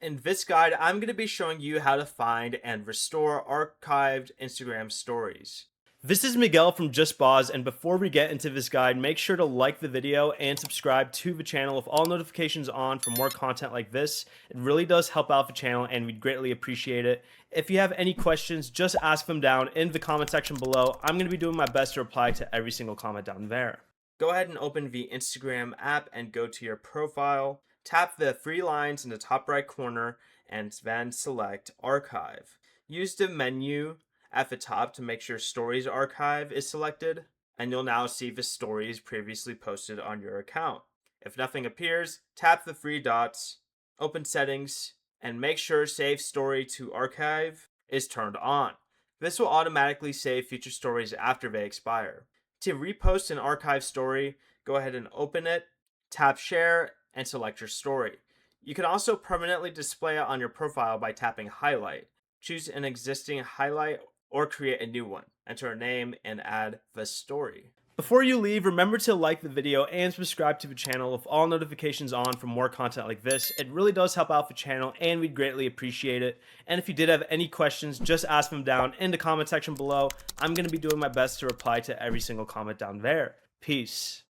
In this guide, I'm going to be showing you how to find and restore archived Instagram stories. This is Miguel from Just Boz, and before we get into this guide, make sure to like the video and subscribe to the channel with all notifications on for more content like this. It really does help out the channel and we'd greatly appreciate it. If you have any questions, just ask them down in the comment section below. I'm going to be doing my best to reply to every single comment down there. Go ahead and open the Instagram app and go to your profile. Tap the three lines in the top right corner and then select Archive. Use the menu at the top to make sure Stories Archive is selected, and you'll now see the stories previously posted on your account. If nothing appears, tap the three dots, open Settings, and make sure Save Story to Archive is turned on. This will automatically save future stories after they expire. To repost an archive story, go ahead and open it, tap Share, and select your story. You can also permanently display it on your profile by tapping Highlight. Choose an existing highlight or create a new one. Enter a name and add the story. Before you leave, remember to like the video and subscribe to the channel with all notifications on for more content like this. It really does help out the channel and we'd greatly appreciate it. And if you did have any questions, just ask them down in the comment section below. I'm going to be doing my best to reply to every single comment down there. Peace.